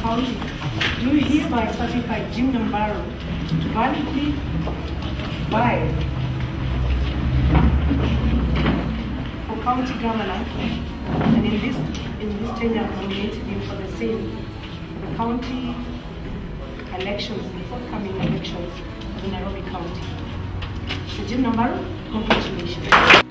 County, do hereby certify Jimnah Mbaru to validly buy for county governor, and in this tenure nominated him for the same the county elections, the forthcoming elections of the Nairobi County. So Jimnah Mbaru, congratulations.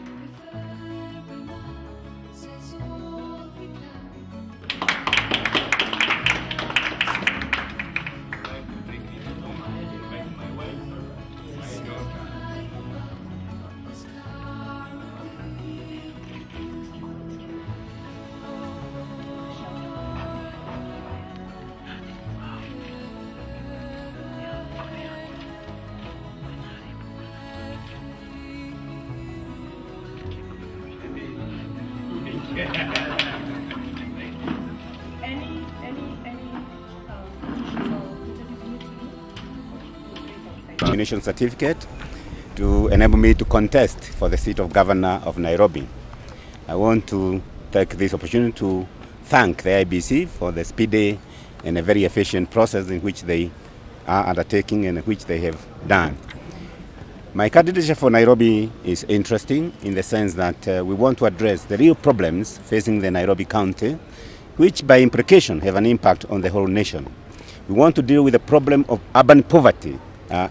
Nomination certificate to enable me to contest for the seat of Governor of Nairobi. I want to take this opportunity to thank the Iebc for the speedy and a very efficient process in which they are undertaking and which they have done. My candidature for Nairobi is interesting in the sense that we want to address the real problems facing the Nairobi County, which by implication have an impact on the whole nation. We want to deal with the problem of urban poverty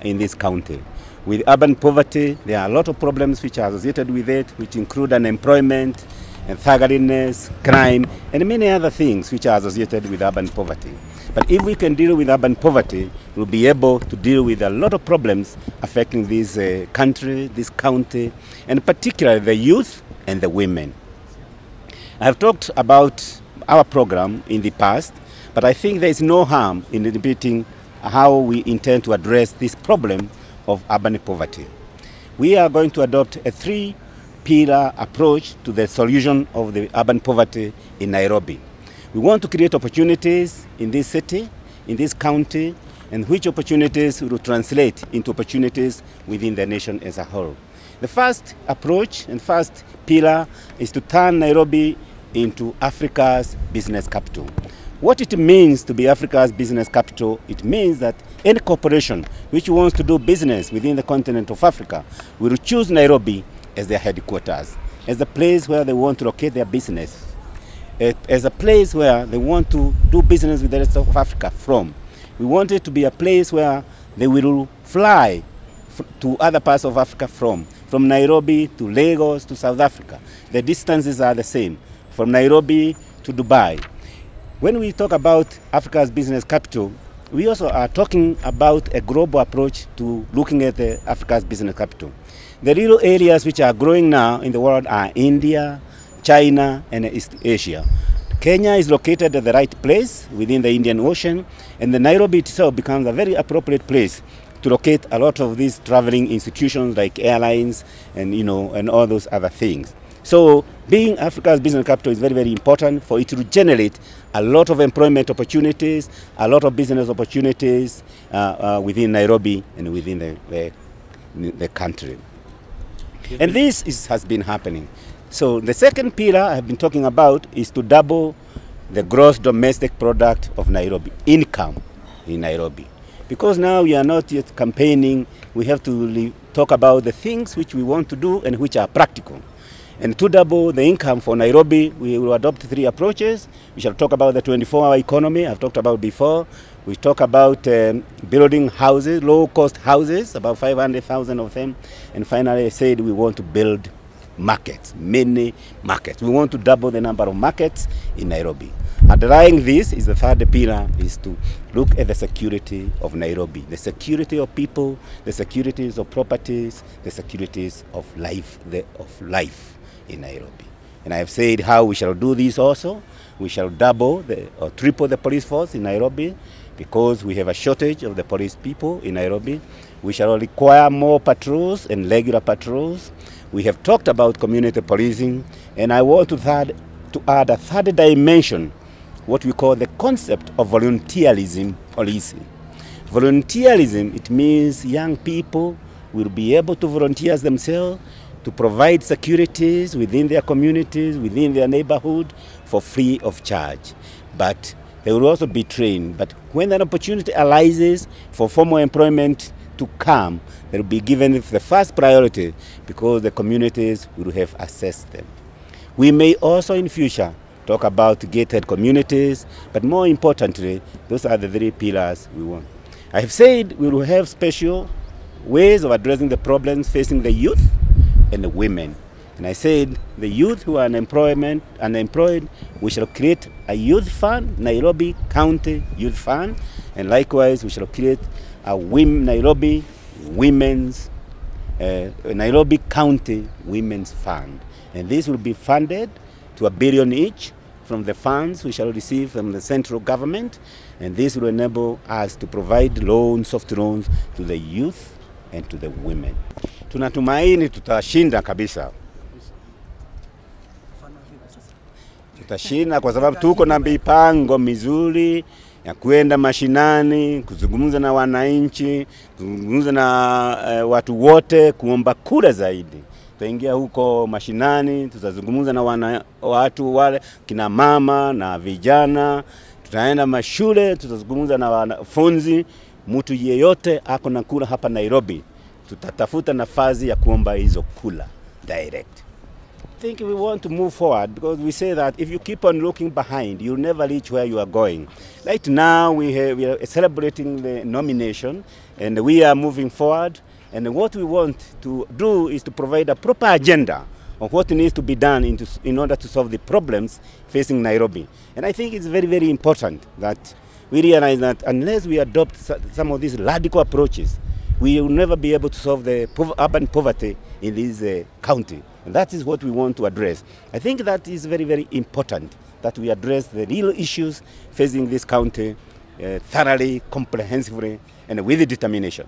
in this county. With urban poverty, there are a lot of problems which are associated with it, which include unemployment, and thuggeliness, crime, and many other things which are associated with urban poverty. But if we can deal with urban poverty, we'll be able to deal with a lot of problems affecting this country, this county, and particularly the youth and the women. I have talked about our program in the past, but I think there is no harm in repeating how we intend to address this problem of urban poverty. We are going to adopt a three-pillar approach to the solution of the urban poverty in Nairobi. We want to create opportunities in this city, in this county, and which opportunities will translate into opportunities within the nation as a whole. The first approach and first pillar is to turn Nairobi into Africa's business capital. What it means to be Africa's business capital, it means that any corporation which wants to do business within the continent of Africa will choose Nairobi as their headquarters, as the place where they want to locate their business, as a place where they want to do business with the rest of Africa from. We want it to be a place where they will fly to other parts of Africa from Nairobi to Lagos to South Africa. The distances are the same, from Nairobi to Dubai. When we talk about Africa's business capital, we also are talking about a global approach to looking at Africa's business capital. The real areas which are growing now in the world are India, China, and East Asia. Kenya is located at the right place within the Indian Ocean, and the Nairobi itself becomes a very appropriate place to locate a lot of these traveling institutions like airlines and, and all those other things. So being Africa's business capital is very, very important for it to generate a lot of employment opportunities, a lot of business opportunities within Nairobi and within the country. And this has been happening. So the second pillar I have been talking about is to double the gross domestic product of Nairobi, income in Nairobi. Because now we are not yet campaigning, we have to talk about the things which we want to do and which are practical. And to double the income for Nairobi, we will adopt three approaches. We shall talk about the 24-hour economy I've talked about before. We talk about building houses, low-cost houses, about 500,000 of them. And finally, I said we want to build markets, many markets. We want to double the number of markets in Nairobi. Underlying this is the third pillar, is to look at the security of Nairobi, the security of people, the securities of properties, the securities of life in Nairobi. And I have said how we shall do this also. We shall double or triple the police force in Nairobi because we have a shortage of the police people in Nairobi. We shall require more patrols and regular patrols. We have talked about community policing, and I want to add a third dimension, what we call the concept of volunteerism policing. Volunteerism, it means young people will be able to volunteer themselves to provide securities within their communities, within their neighborhood, for free of charge. But they will also be trained. But when that opportunity arises for formal employment to come, they will be given the first priority because the communities will have assessed them. We may also in future talk about gated communities, but more importantly, those are the 3 pillars we want. I have said we will have special ways of addressing the problems facing the youth and the women. And I said the youth who are unemployed, we shall create a youth fund, Nairobi County Youth Fund, and likewise we shall create a Nairobi County Women's Fund. And this will be funded to $1 billion each from the funds we shall receive from the central government, and this will enable us to provide loans, soft loans to the youth and to the women. Tunatumaini tutashinda kabisa. Tutashinda kwa sababu tuko na mipango mizuri ya kwenda mashinani, kuzungumza na wananchi, kuzungumza na watu wote, kuomba kura zaidi. Tutaingia huko mashinani, tutazungumza na watu wale, kina mama na vijana, tutaenda mashule, tutazungumza na wanafunzi. Mtu yeyote ako na kura hapa Nairobi, tutatafuta nafasi ya kuomba hizo kura direct. I think we want to move forward because we say that if you keep on looking behind, you'll never reach where you are going. Right now we are celebrating the nomination and we are moving forward, and what we want to do is to provide a proper agenda of what needs to be done in order to solve the problems facing Nairobi. And I think it's very, very important that we realize that unless we adopt some of these radical approaches, we will never be able to solve the urban poverty in this county. And that is what we want to address. I think that is very, very important that we address the real issues facing this county thoroughly, comprehensively, and with determination.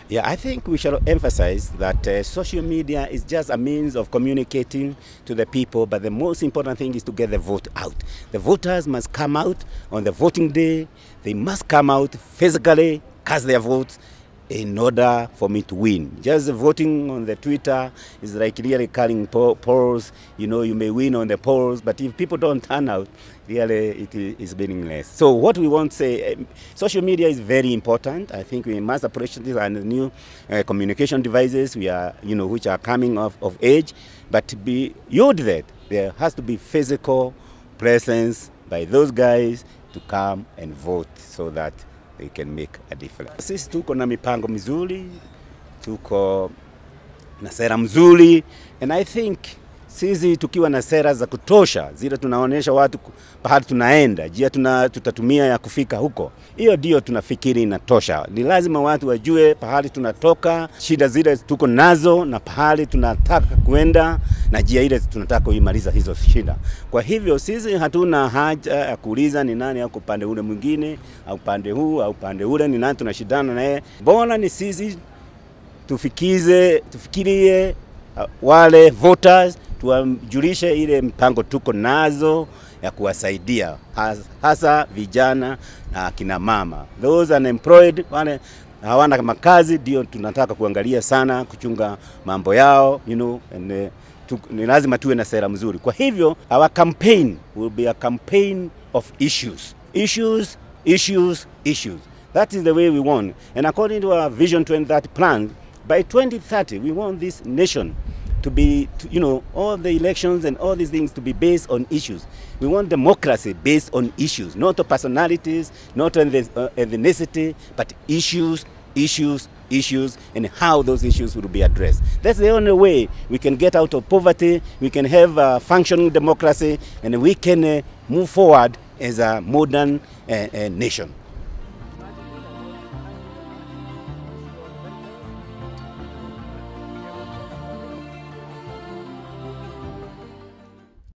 Yeah, I think we shall emphasize that social media is just a means of communicating to the people, but the most important thing is to get the vote out. The voters must come out on the voting day. They must come out physically, cast their votes, in order for me to win. Just voting on the Twitter is like really calling polls. You know, you may win on the polls, but if people don't turn out, really it is meaningless. So what we want to say, social media is very important. I think we must approach this and new communication devices which are coming of age, but beyond that, there has to be physical presence by those guys to come and vote so that they can make a difference. Sisi tuko na mipango mizuri, tuko na sera mzuri, and I think sisi tukiwa na sera za kutosha, zile tunaonesha watu pahali tunaenda, njia tutatumia ya kufika huko, hiyo ndio tunafikiri inatosha. Ni lazima watu wajue pahali tunatoka, shida zile tuko nazo, na pahali tunataka kwenda, na njia ile tunataka kuimaliza hizo shida. Kwa hivyo sisi hatuna haja ya kuuliza ni nani yako upande ule mwingine, au upande huu au upande ule, ni nani tunashindana naye. Bona ni sisi tufikirie wale voters, tuwajulishe ile mpango tuko nazo ya kuwasaidia hasa vijana na akina mama. Those unemployed, wale hawana makazi, ndio tunataka kuangalia sana, kuchunga mambo yao, and ni lazima tuwe na sera mzuri. Kwa hivyo our campaign will be a campaign of issues. That is the way we want. And according to our Vision 2030 plan, by 2030 we want this nation to be, all the elections and all these things to be based on issues. We want democracy based on issues, not on personalities, not on ethnicity, but issues, and how those issues will be addressed. That's the only way we can get out of poverty, we can have a functioning democracy, and we can move forward as a modern nation.